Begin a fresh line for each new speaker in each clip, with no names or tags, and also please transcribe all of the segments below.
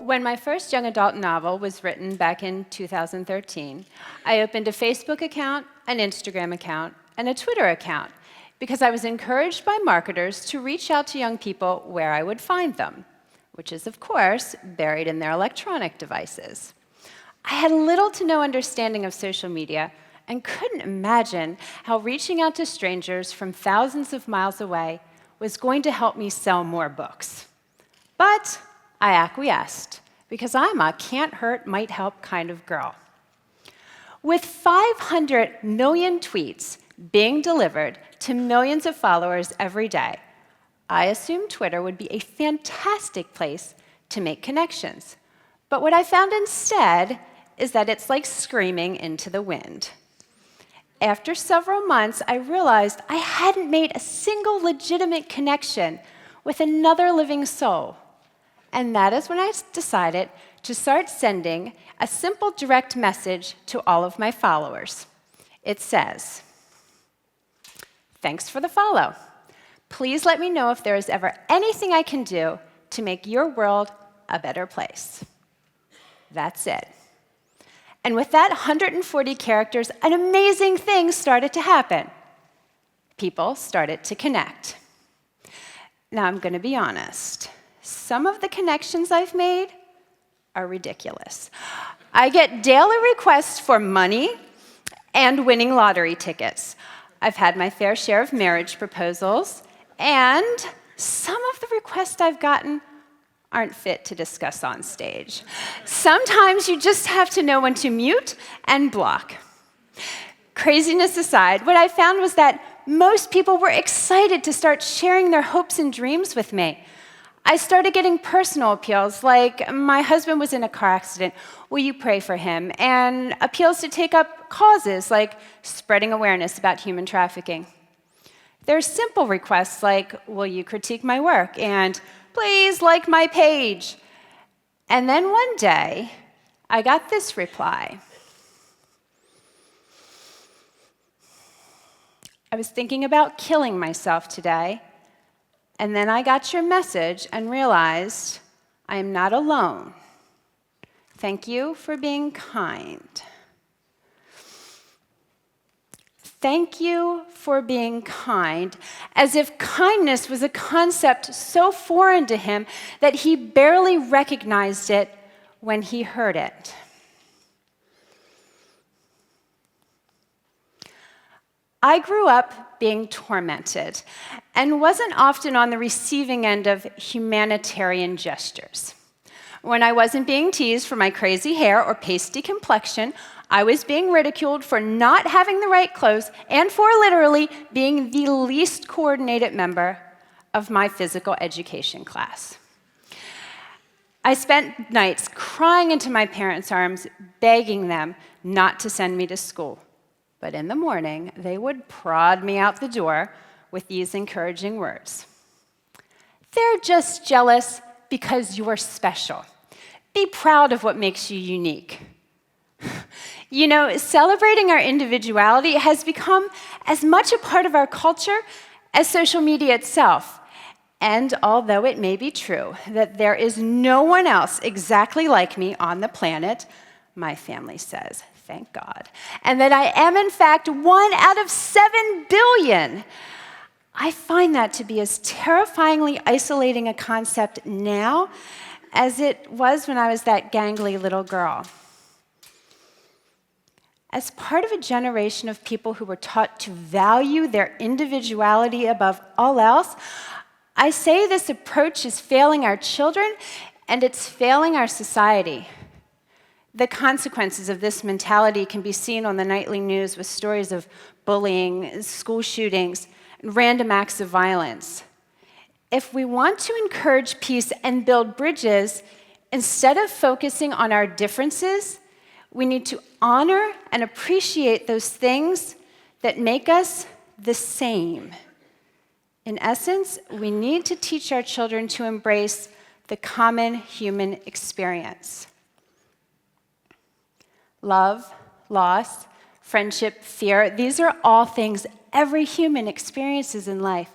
When my first young adult novel was written back in 2013, I opened a Facebook account, an Instagram account, and a Twitter account because I was encouraged by marketers to reach out to young people where I would find them, which is, of course, buried in their electronic devices. I had little to no understanding of social media and couldn't imagine how reaching out to strangers from thousands of miles away was going to help me sell more books. But I acquiesced, because I'm a can't-hurt, might-help kind of girl. With 500 million tweets being delivered to millions of followers every day, I assumed Twitter would be a fantastic place to make connections. But what I found instead is that it's like screaming into the wind. After several months, I realized I hadn't made a single legitimate connection with another living soul. And that is when I decided to start sending a simple direct message to all of my followers. It says, "Thanks for the follow. Please let me know if there is ever anything I can do to make your world a better place." That's it. And with that 140 characters, an amazing thing started to happen. People started to connect. Now, I'm going to be honest. Some of the connections I've made are ridiculous. I get daily requests for money and winning lottery tickets. I've had my fair share of marriage proposals, and some of the requests I've gotten aren't fit to discuss on stage. Sometimes you just have to know when to mute and block. Craziness aside, what I found was that most people were excited to start sharing their hopes and dreams with me. I started getting personal appeals like, "My husband was in a car accident, will you pray for him?" And appeals to take up causes like spreading awareness about human trafficking. There are simple requests like, "Will you critique my work?" and "Please like my page." And then one day, I got this reply. "I was thinking about killing myself today, and then I got your message and realized I am not alone. Thank you for being kind." Thank you for being kind, as if kindness was a concept so foreign to him that he barely recognized it when he heard it. I grew up being tormented and wasn't often on the receiving end of humanitarian gestures. When I wasn't being teased for my crazy hair or pasty complexion, I was being ridiculed for not having the right clothes and for literally being the least coordinated member of my physical education class. I spent nights crying into my parents' arms, begging them not to send me to school. But in the morning, they would prod me out the door with these encouraging words. "They're just jealous because you're special. Be proud of what makes you unique." You know, celebrating our individuality has become as much a part of our culture as social media itself. And although it may be true that there is no one else exactly like me on the planet, my family says, thank God, and that I am in fact 1 out of 7 billion, I find that to be as terrifyingly isolating a concept now as it was when I was that gangly little girl. As part of a generation of people who were taught to value their individuality above all else, I say this approach is failing our children and it's failing our society. The consequences of this mentality can be seen on the nightly news with stories of bullying, school shootings, and random acts of violence. If we want to encourage peace and build bridges, instead of focusing on our differences, we need to honor and appreciate those things that make us the same. In essence, we need to teach our children to embrace the common human experience. Love, loss, friendship, fear, these are all things every human experiences in life.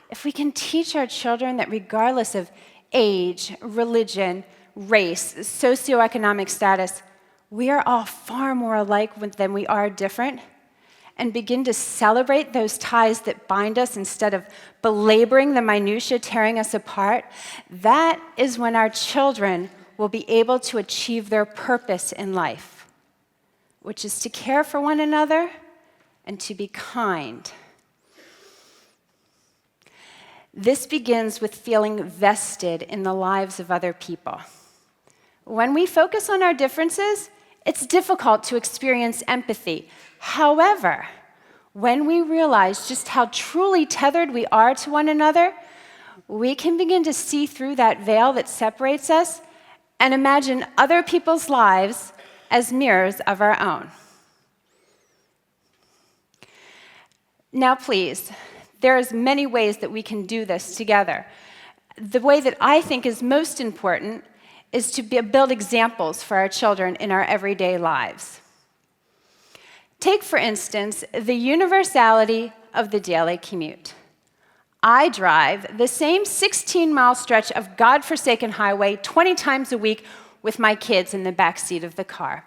If we can teach our children that regardless of age, religion, race, socioeconomic status, we are all far more alike than we are different, and begin to celebrate those ties that bind us instead of belaboring the minutiae tearing us apart, that is when our children will be able to achieve their purpose in life, which is to care for one another and to be kind. This begins with feeling vested in the lives of other people. When we focus on our differences, it's difficult to experience empathy. However, when we realize just how truly tethered we are to one another, we can begin to see through that veil that separates us and imagine other people's lives as mirrors of our own. Now, please, there's many ways that we can do this together. The way that I think is most important is to build examples for our children in our everyday lives. Take, for instance, the universality of the daily commute. I drive the same 16-mile stretch of godforsaken highway 20 times a week with my kids in the back seat of the car.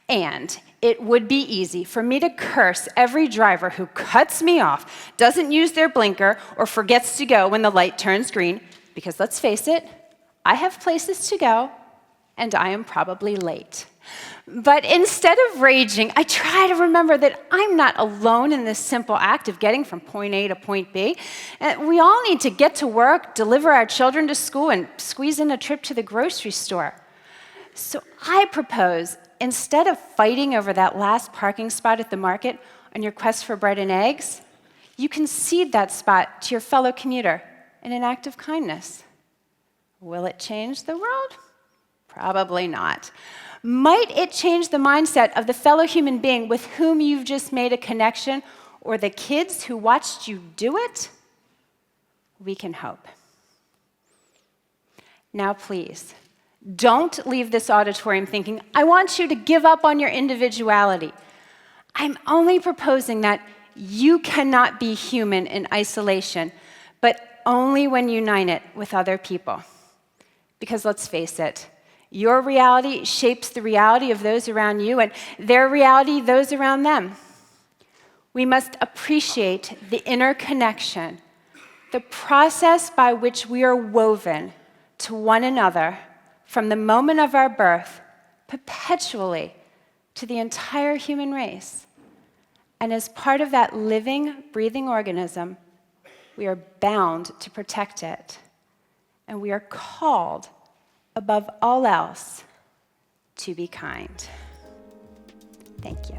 And it would be easy for me to curse every driver who cuts me off, doesn't use their blinker, or forgets to go when the light turns green, because let's face it, I have places to go, and I am probably late. But instead of raging, I try to remember that I'm not alone in this simple act of getting from point A to point B. We all need to get to work, deliver our children to school, and squeeze in a trip to the grocery store. So I propose, instead of fighting over that last parking spot at the market on your quest for bread and eggs, you can cede that spot to your fellow commuter in an act of kindness. Will it change the world? Probably not. Might it change the mindset of the fellow human being with whom you've just made a connection, or the kids who watched you do it? We can hope. Now, please, don't leave this auditorium thinking, I want you to give up on your individuality. I'm only proposing that you cannot be human in isolation, but only when united with other people. Because let's face it, your reality shapes the reality of those around you, and their reality, those around them. We must appreciate the interconnection, the process by which we are woven to one another from the moment of our birth, perpetually, to the entire human race. And as part of that living, breathing organism, we are bound to protect it. And we are called, above all else, to be kind. Thank you.